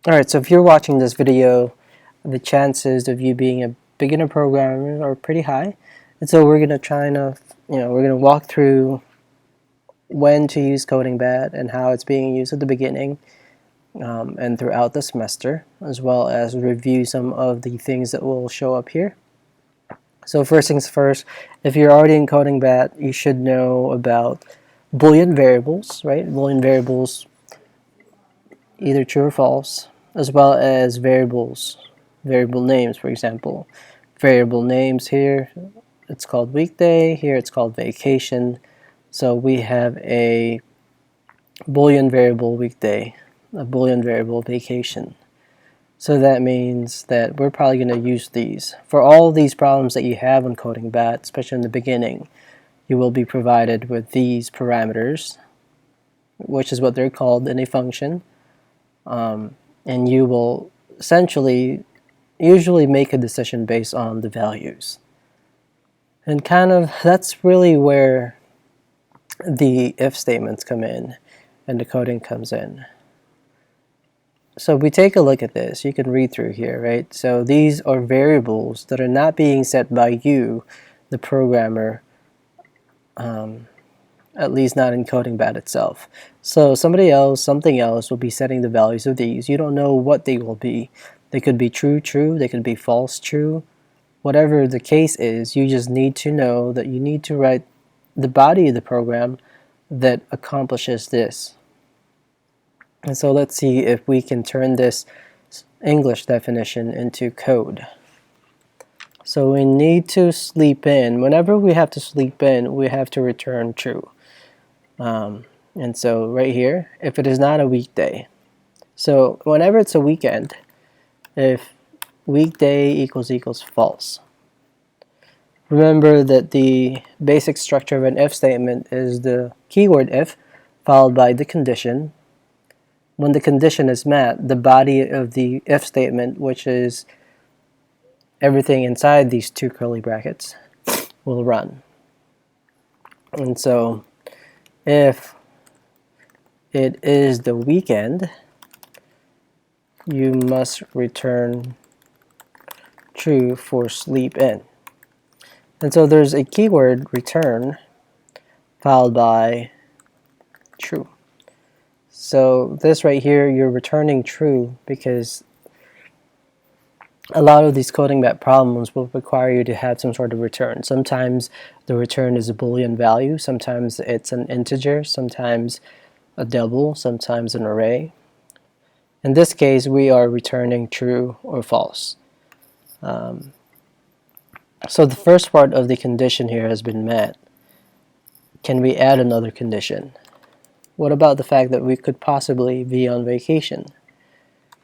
Alright, so if you're watching this video, the chances of you being a beginner programmer are pretty high. And so we're going to try to, we're going to walk through when to use CodingBat and how it's being used at the beginning and throughout the semester, as well as review some of the things that will show up here. So first things first, if you're already in CodingBat, you should know about Boolean variables, right? Boolean variables, either true or false, as well as variable names, for example. Variable names here, it's called weekday, here it's called vacation. So we have a Boolean variable weekday, a Boolean variable vacation. So that means that we're probably going to use these. For all of these problems that you have on CodingBat, especially in the beginning, you will be provided with these parameters, which is what they're called in a function. And you will essentially usually make a decision based on the values. And that's really where the if statements come in and the coding comes in. So if we take a look at this, you can read through here, right? So these are variables that are not being set by you, the programmer, at least not in CodingBat itself. So somebody else, something else will be setting the values of these. You don't know what they will be. They could be true, true, they could be false, true. Whatever the case is, you just need to know that you need to write the body of the program that accomplishes this. And so let's see if we can turn this English definition into code. So we need to sleep in. Whenever we have to sleep in, we have to return true. And so right here, if it is not a weekday. So whenever it's a weekend, if weekday equals false. Remember that the basic structure of an if statement is the keyword if followed by the condition. When the condition is met, the body of the if statement, which is everything inside these two curly brackets, will run. And so if it is the weekend, you must return true for sleep in. And so there's a keyword return followed by true. So this right here, you're returning true because a lot of these CodingBat problems will require you to have some sort of return. Sometimes the return is a Boolean value, sometimes it's an integer, sometimes a double, sometimes an array. In this case, we are returning true or false. So the first part of the condition here has been met. Can we add another condition? What about the fact that we could possibly be on vacation?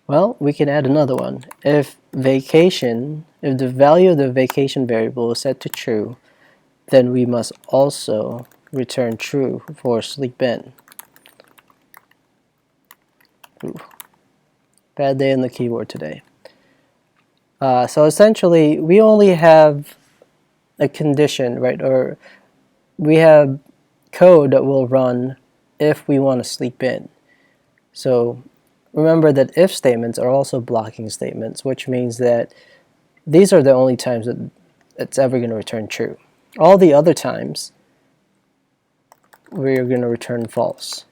Well, we can add another one. If the value of the vacation variable is set to true, then we must also return true for sleep in. Ooh, bad day on the keyboard today. So essentially, we only have a condition, right? Or we have code that will run if we want to sleep in. So remember that if statements are also blocking statements, which means that these are the only times that it's ever going to return true. All the other times, we're going to return false.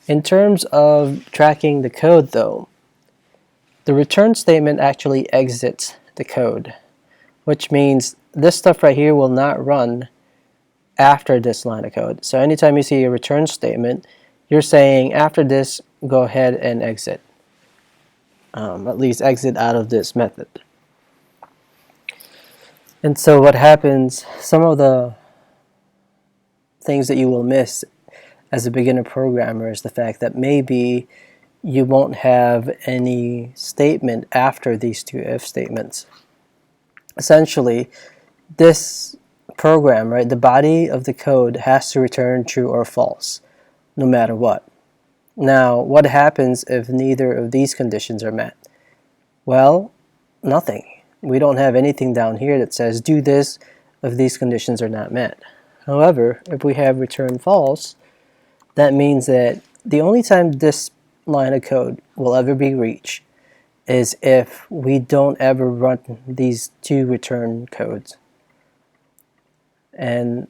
In terms of tracking the code, though, the return statement actually exits the code, which means this stuff right here will not run after this line of code. So anytime you see a return statement, you're saying after this, go ahead and exit. At least exit out of this method. And so what happens, some of the things that you will miss as a beginner programmer is the fact that maybe you won't have any statement after these two if statements. Essentially, this program, right, the body of the code has to return true or false, no matter what. Now, what happens if neither of these conditions are met? Well, nothing. We don't have anything down here that says do this if these conditions are not met. However, if we have return false, that means that the only time this line of code will ever be reached is if we don't ever run these two return codes. And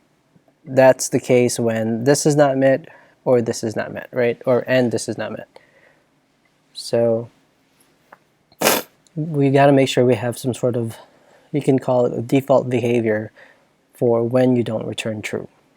that's the case when this is not met or this is not met, right? And this is not met. So we got to make sure we have some sort of, you can call it a default behavior for when you don't return true.